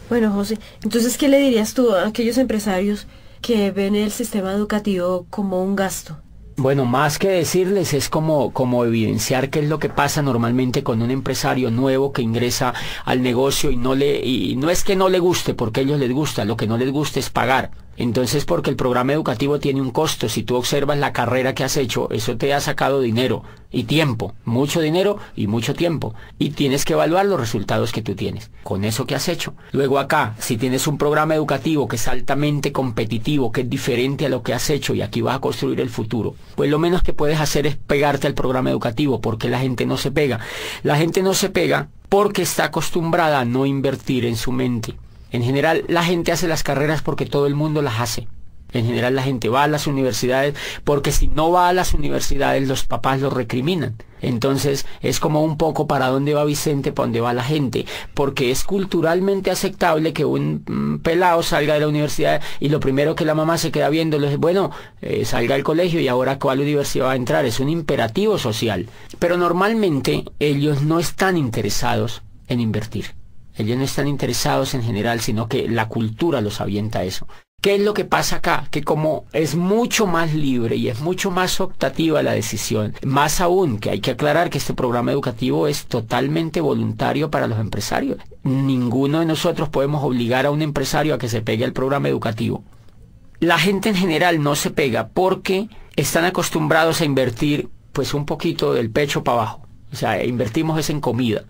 Bueno, José, entonces, ¿qué le dirías tú a aquellos empresarios que ven el sistema educativo como un gasto? Bueno, más que decirles es como evidenciar qué es lo que pasa normalmente con un empresario nuevo que ingresa al negocio y no es que no le guste, porque a ellos les gusta, lo que no les gusta es pagar. Entonces, porque el programa educativo tiene un costo. Si tú observas la carrera que has hecho, eso te ha sacado dinero y tiempo, mucho dinero y mucho tiempo. Y tienes que evaluar los resultados que tú tienes con eso que has hecho. Luego acá, si tienes un programa educativo que es altamente competitivo, que es diferente a lo que has hecho y aquí vas a construir el futuro, pues lo menos que puedes hacer es pegarte al programa educativo. Porque la gente no se pega. La gente no se pega porque está acostumbrada a no invertir en su mente. En general, la gente hace las carreras porque todo el mundo las hace. En general, la gente va a las universidades porque si no va a las universidades, los papás lo recriminan. Entonces, es como un poco para dónde va Vicente, para dónde va la gente. Porque es culturalmente aceptable que un pelado salga de la universidad y lo primero que la mamá se queda viendo es, bueno, salga al colegio y ahora ¿cuál universidad va a entrar? Es un imperativo social. Pero normalmente, ellos no están interesados en invertir. Ellos no están interesados en general, sino que la cultura los avienta a eso. ¿Qué es lo que pasa acá? Que como es mucho más libre y es mucho más optativa la decisión, más aún que hay que aclarar que este programa educativo es totalmente voluntario para los empresarios. Ninguno de nosotros podemos obligar a un empresario a que se pegue al programa educativo. La gente en general no se pega porque están acostumbrados a invertir pues un poquito del pecho para abajo. O sea, invertimos es en comida.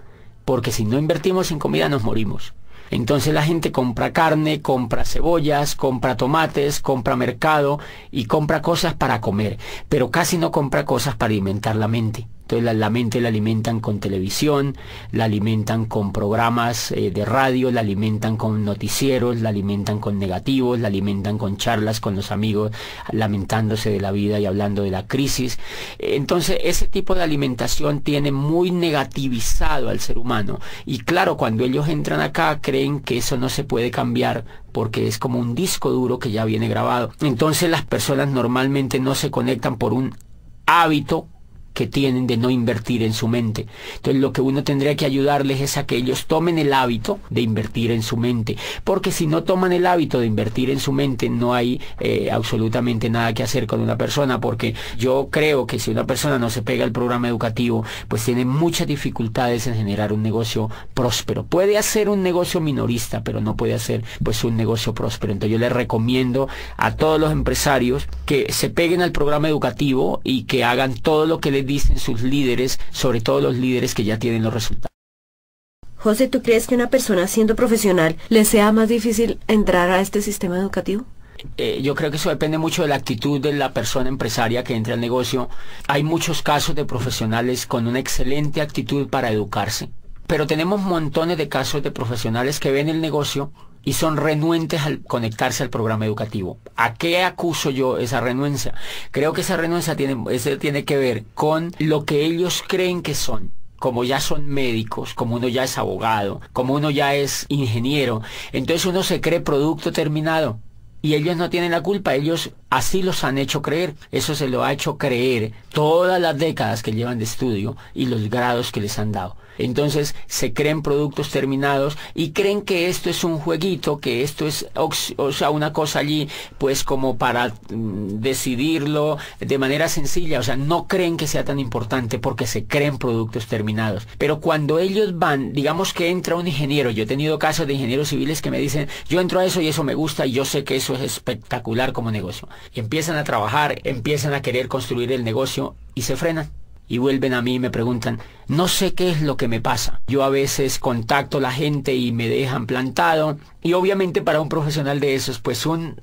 Porque si no invertimos en comida nos morimos. Entonces la gente compra carne, compra cebollas, compra tomates, compra mercado y compra cosas para comer, pero casi no compra cosas para alimentar la mente. Entonces la mente la alimentan con televisión, la alimentan con programas de radio, la alimentan con noticieros, la alimentan con negativos, la alimentan con charlas con los amigos, lamentándose de la vida y hablando de la crisis. Entonces ese tipo de alimentación tiene muy negativizado al ser humano. Y claro, cuando ellos entran acá creen que eso no se puede cambiar porque es como un disco duro que ya viene grabado. Entonces las personas normalmente no se conectan por un hábito que tienen de no invertir en su mente. Entonces lo que uno tendría que ayudarles es a que ellos tomen el hábito de invertir en su mente, porque si no toman el hábito de invertir en su mente no hay absolutamente nada que hacer con una persona, porque yo creo que si una persona no se pega al programa educativo, pues tiene muchas dificultades en generar un negocio próspero. Puede hacer un negocio minorista, pero no puede hacer pues un negocio próspero. Entonces yo les recomiendo a todos los empresarios que se peguen al programa educativo y que hagan todo lo que les dicen sus líderes, sobre todo los líderes que ya tienen los resultados. José, ¿tú crees que una persona siendo profesional le sea más difícil entrar a este sistema educativo? Yo creo que eso depende mucho de la actitud de la persona empresaria que entre al negocio. Hay muchos casos de profesionales con una excelente actitud para educarse, pero tenemos montones de casos de profesionales que ven el negocio y son renuentes al conectarse al programa educativo. ¿A qué acuso yo esa renuencia? Creo que esa renuncia tiene que ver con lo que ellos creen que son. Como ya son médicos, como uno ya es abogado, como uno ya es ingeniero, entonces uno se cree producto terminado. Y ellos no tienen la culpa, ellos así los han hecho creer. Eso se lo ha hecho creer todas las décadas que llevan de estudio y los grados que les han dado. Entonces se creen productos terminados y creen que esto es un jueguito, que esto es una cosa allí pues como para decidirlo de manera sencilla. O sea, no creen que sea tan importante porque se creen productos terminados. Pero cuando ellos van, digamos que entra un ingeniero, yo he tenido casos de ingenieros civiles que me dicen, yo entro a eso y eso me gusta y yo sé que eso eso es espectacular como negocio. Y empiezan a trabajar, empiezan a querer construir el negocio y se frenan. Y vuelven a mí y me preguntan, no sé qué es lo que me pasa. Yo a veces contacto a la gente y me dejan plantado. Y obviamente para un profesional de esos, pues un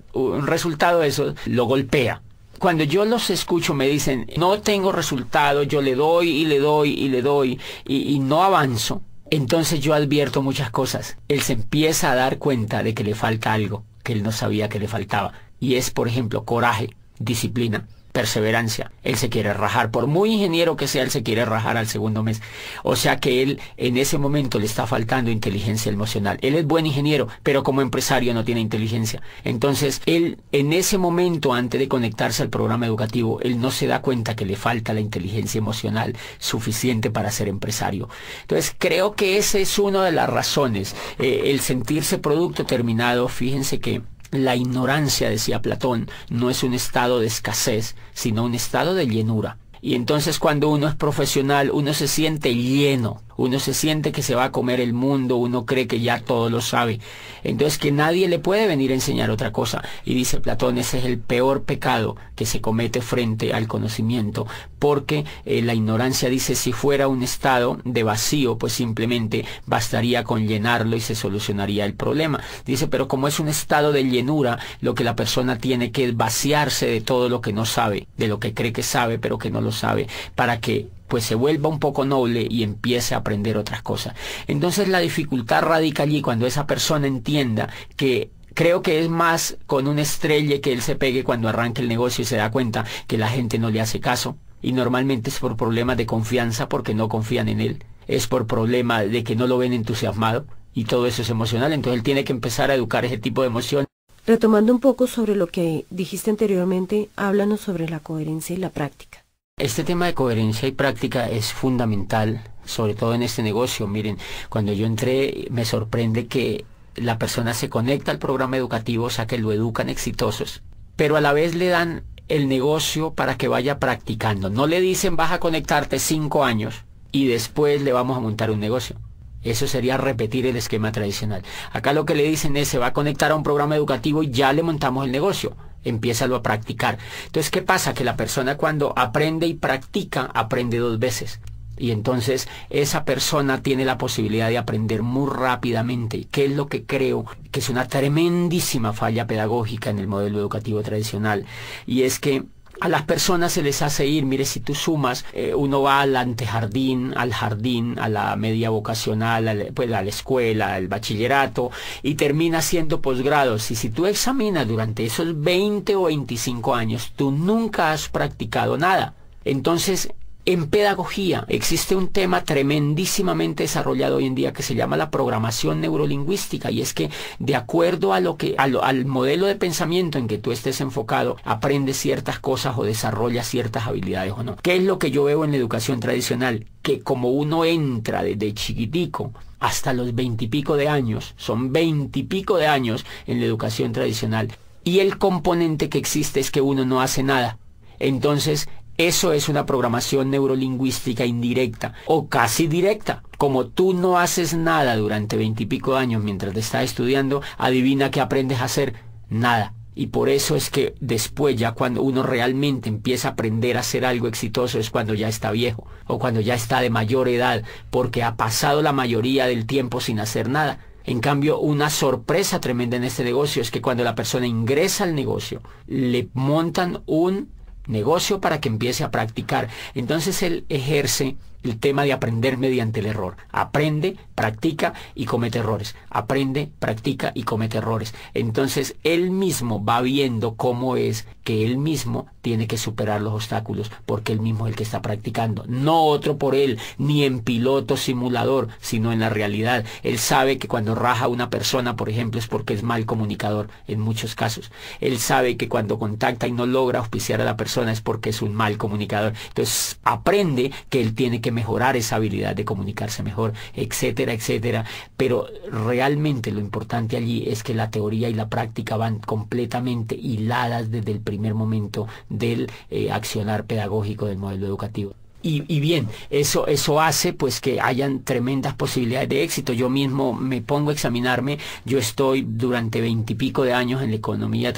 resultado de eso lo golpea. Cuando yo los escucho me dicen, no tengo resultado, yo le doy y le doy y le doy y no avanzo. Entonces yo advierto muchas cosas. Él se empieza a dar cuenta de que le falta algo que él no sabía que le faltaba. Y es, por ejemplo, coraje, disciplina, perseverancia. Él se quiere rajar, por muy ingeniero que sea, él se quiere rajar al segundo mes. O sea que él en ese momento le está faltando inteligencia emocional. Él es buen ingeniero, pero como empresario no tiene inteligencia. Entonces él en ese momento, antes de conectarse al programa educativo, él no se da cuenta que le falta la inteligencia emocional suficiente para ser empresario. Entonces creo que esa es una de las razones. El sentirse producto terminado, fíjense que la ignorancia, decía Platón, no es un estado de escasez, sino un estado de llenura. Y entonces cuando uno es profesional, uno se siente lleno, uno se siente que se va a comer el mundo, uno cree que ya todo lo sabe. Entonces que nadie le puede venir a enseñar otra cosa. Y dice Platón, ese es el peor pecado que se comete frente al conocimiento, porque la ignorancia, dice, si fuera un estado de vacío, pues simplemente bastaría con llenarlo y se solucionaría el problema. Dice, pero como es un estado de llenura, lo que la persona tiene que vaciarse de todo lo que no sabe, de lo que cree que sabe, pero que no lo sabe, para que pues se vuelva un poco noble y empiece a aprender otras cosas. Entonces la dificultad radica allí cuando esa persona entienda que creo que es más con un estrelle que él se pegue cuando arranque el negocio y se da cuenta que la gente no le hace caso. Y normalmente es por problemas de confianza porque no confían en él. Es por problema de que no lo ven entusiasmado y todo eso es emocional. Entonces él tiene que empezar a educar ese tipo de emoción. Retomando un poco sobre lo que dijiste anteriormente, háblanos sobre la coherencia y la práctica. Este tema de coherencia y práctica es fundamental, sobre todo en este negocio. Miren, cuando yo entré me sorprende que la persona se conecta al programa educativo, o sea que lo educan exitosos, pero a la vez le dan el negocio para que vaya practicando. No le dicen vas a conectarte 5 años y después le vamos a montar un negocio. Eso sería repetir el esquema tradicional. Acá lo que le dicen es se va a conectar a un programa educativo y ya le montamos el negocio. Empiézalo a practicar. Entonces, ¿qué pasa? Que la persona cuando aprende y practica, aprende 2 veces. Y entonces esa persona tiene la posibilidad de aprender muy rápidamente, que es lo que creo que es una tremendísima falla pedagógica en el modelo educativo tradicional. Y es que a las personas se les hace ir, mire, si tú sumas, uno va al antejardín, al jardín, a la media vocacional, pues a la escuela, al bachillerato, y termina haciendo posgrados. Y si tú examinas durante esos 20 o 25 años, tú nunca has practicado nada. Entonces, en pedagogía existe un tema tremendísimamente desarrollado hoy en día que se llama la programación neurolingüística, y es que de acuerdo a al modelo de pensamiento en que tú estés enfocado, aprendes ciertas cosas o desarrollas ciertas habilidades o no. ¿Qué es lo que yo veo en la educación tradicional? Que como uno entra desde chiquitico hasta los 20 y pico de años, son 20 y pico de años en la educación tradicional, y el componente que existe es que uno no hace nada. Entonces, eso es una programación neurolingüística indirecta o casi directa. Como tú no haces nada durante 20 y pico de años mientras te estás estudiando, adivina qué aprendes a hacer. Nada. Y por eso es que después, ya cuando uno realmente empieza a aprender a hacer algo exitoso, es cuando ya está viejo o cuando ya está de mayor edad, porque ha pasado la mayoría del tiempo sin hacer nada. En cambio, una sorpresa tremenda en este negocio es que cuando la persona ingresa al negocio, le montan un negocio para que empiece a practicar. Entonces él ejerce el tema de aprender mediante el error. Aprende, practica y comete errores. Aprende, practica y comete errores. Entonces él mismo va viendo cómo es que él mismo tiene que superar los obstáculos, porque él mismo es el que está practicando. No otro por él, ni en piloto simulador, sino en la realidad. Él sabe que cuando raja a una persona, por ejemplo, es porque es mal comunicador, en muchos casos. Él sabe que cuando contacta y no logra auspiciar a la persona es porque es un mal comunicador. Entonces aprende que él tiene que mejorar esa habilidad de comunicarse mejor, etcétera, etcétera. Pero realmente lo importante allí es que la teoría y la práctica van completamente hiladas desde el primer momento del accionar pedagógico del modelo educativo. Y bien, eso hace pues que hayan tremendas posibilidades de éxito. Yo mismo me pongo a examinarme, yo estoy durante 20 y pico de años en la economía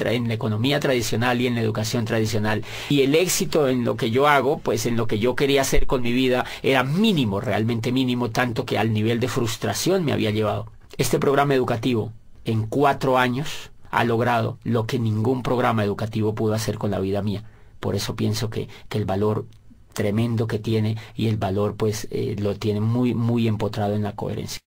tradicional y en la educación tradicional. Y el éxito en lo que yo hago, pues en lo que yo quería hacer con mi vida, era mínimo, realmente mínimo, tanto que al nivel de frustración me había llevado. Este programa educativo, en 4 años, ha logrado lo que ningún programa educativo pudo hacer con la vida mía. Por eso pienso que el valor tremendo que tiene y el valor pues lo tiene muy, muy empotrado en la coherencia.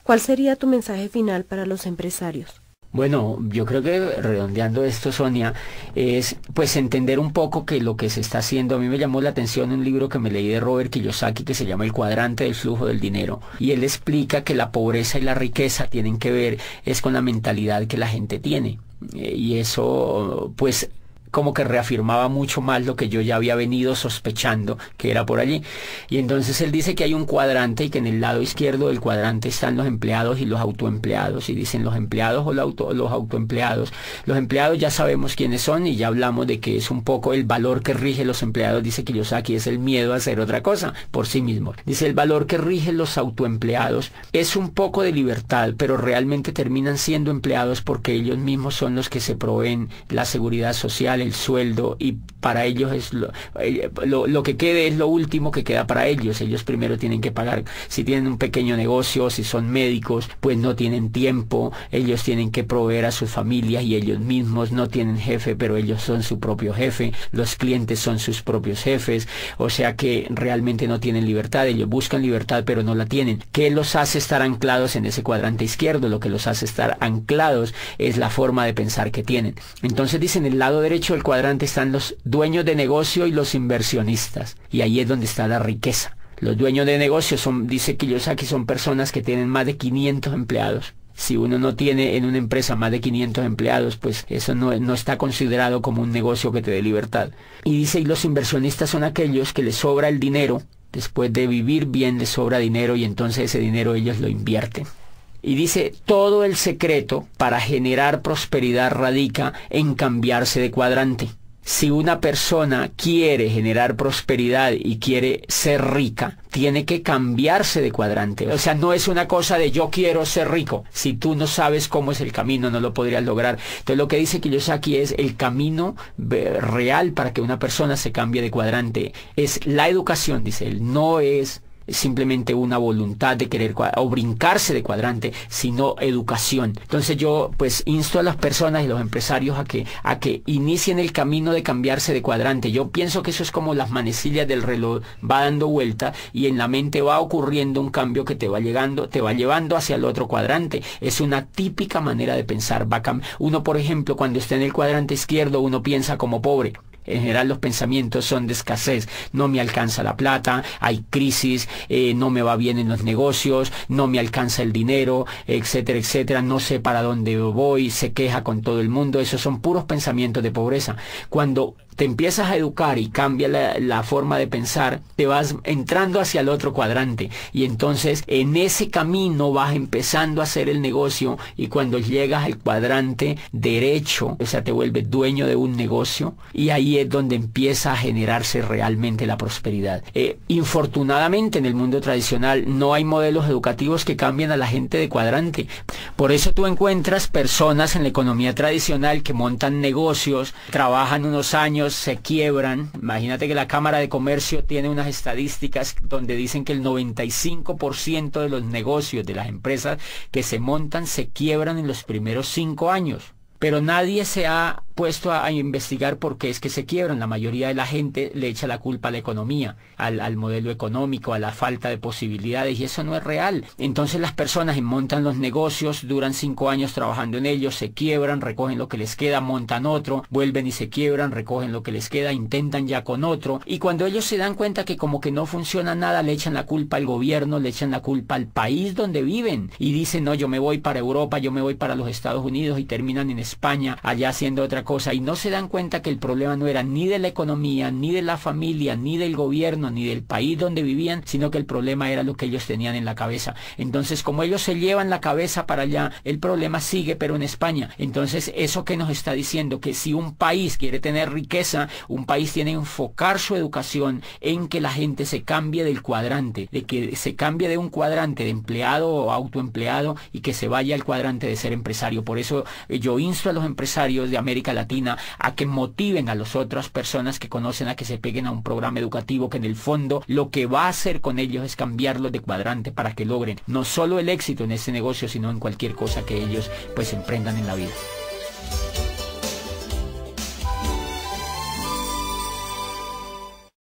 ¿Cuál sería tu mensaje final para los empresarios? Bueno, yo creo que redondeando esto, Sonia, es pues entender un poco que lo que se está haciendo. A mí me llamó la atención un libro que me leí de Robert Kiyosaki que se llama El cuadrante del flujo del dinero, y él explica que la pobreza y la riqueza tienen que ver es con la mentalidad que la gente tiene, y eso pues como que reafirmaba mucho más lo que yo ya había venido sospechando que era por allí. Y entonces él dice que hay un cuadrante y que en el lado izquierdo del cuadrante están los empleados y los autoempleados, y dicen los empleados o los autoempleados. Los empleados ya sabemos quiénes son y ya hablamos de que es un poco el valor que rige los empleados, dice Kiyosaki, es el miedo a hacer otra cosa por sí mismo. Dice el valor que rige los autoempleados es un poco de libertad, pero realmente terminan siendo empleados porque ellos mismos son los que se proveen la seguridad social, el sueldo, y para ellos es lo que quede es lo último que queda para ellos. Ellos primero tienen que pagar, si tienen un pequeño negocio, si son médicos, pues no tienen tiempo, ellos tienen que proveer a sus familias y ellos mismos no tienen jefe, pero ellos son su propio jefe, los clientes son sus propios jefes, o sea que realmente no tienen libertad. Ellos buscan libertad pero no la tienen. ¿Qué los hace estar anclados en ese cuadrante izquierdo? Lo que los hace estar anclados es la forma de pensar que tienen. Entonces dicen, en el lado derecho del cuadrante están los dueños de negocio y los inversionistas, y ahí es donde está la riqueza. Los dueños de negocio son, dice Kiyosaki, son personas que tienen más de 500 empleados. Si uno no tiene en una empresa más de 500 empleados, pues eso no está considerado como un negocio que te dé libertad. Y dice, y los inversionistas son aquellos que les sobra el dinero, después de vivir bien les sobra dinero, y entonces ese dinero ellos lo invierten. Y dice, todo el secreto para generar prosperidad radica en cambiarse de cuadrante. Si una persona quiere generar prosperidad y quiere ser rica, tiene que cambiarse de cuadrante. O sea, no es una cosa de yo quiero ser rico. Si tú no sabes cómo es el camino, no lo podrías lograr. Entonces lo que dice Kiyosaki es el camino real para que una persona se cambie de cuadrante. Es la educación, dice él, no es simplemente una voluntad de querer o brincarse de cuadrante, sino educación. Entonces yo pues insto a las personas y los empresarios a que inicien el camino de cambiarse de cuadrante. Yo pienso que eso es como las manecillas del reloj, va dando vuelta y en la mente va ocurriendo un cambio que te va llevando hacia el otro cuadrante. Es una típica manera de pensar. Uno, por ejemplo, cuando está en el cuadrante izquierdo, uno piensa como pobre. En general los pensamientos son de escasez, no me alcanza la plata, hay crisis, no me va bien en los negocios, no me alcanza el dinero, etcétera, etcétera, no sé para dónde voy, se queja con todo el mundo. Esos son puros pensamientos de pobreza. Cuando te empiezas a educar y cambia la forma de pensar, te vas entrando hacia el otro cuadrante y entonces en ese camino vas empezando a hacer el negocio, y cuando llegas al cuadrante derecho, o sea, te vuelves dueño de un negocio, y ahí es donde empieza a generarse realmente la prosperidad. Infortunadamente en el mundo tradicional no hay modelos educativos que cambien a la gente de cuadrante. Por eso tú encuentras personas en la economía tradicional que montan negocios, trabajan unos años, se quiebran. Imagínate que la Cámara de Comercio tiene unas estadísticas donde dicen que el 95% de los negocios de las empresas que se montan se quiebran en los primeros 5 años. Pero nadie se ha puesto a investigar por qué es que se quiebran. La mayoría de la gente le echa la culpa a la economía, al modelo económico, a la falta de posibilidades, y eso no es real. Entonces las personas montan los negocios, duran 5 años trabajando en ellos, se quiebran, recogen lo que les queda, montan otro, vuelven y se quiebran, recogen lo que les queda, intentan ya con otro, y cuando ellos se dan cuenta que como que no funciona nada, le echan la culpa al gobierno, le echan la culpa al país donde viven, y dicen, no, yo me voy para Europa, yo me voy para los Estados Unidos, y terminan en España, allá haciendo otra cosa, y no se dan cuenta que el problema no era ni de la economía, ni de la familia, ni del gobierno, ni del país donde vivían, sino que el problema era lo que ellos tenían en la cabeza. Entonces, como ellos se llevan la cabeza para allá, el problema sigue, pero en España. Entonces, eso que nos está diciendo, que si un país quiere tener riqueza, un país tiene que enfocar su educación en que la gente se cambie del cuadrante, de que se cambie de un cuadrante de empleado o autoempleado y que se vaya al cuadrante de ser empresario. Por eso yo insto a los empresarios de América Latina a que motiven a las otras personas que conocen a que se peguen a un programa educativo que en el fondo lo que va a hacer con ellos es cambiarlos de cuadrante para que logren no solo el éxito en este negocio, sino en cualquier cosa que ellos pues emprendan en la vida.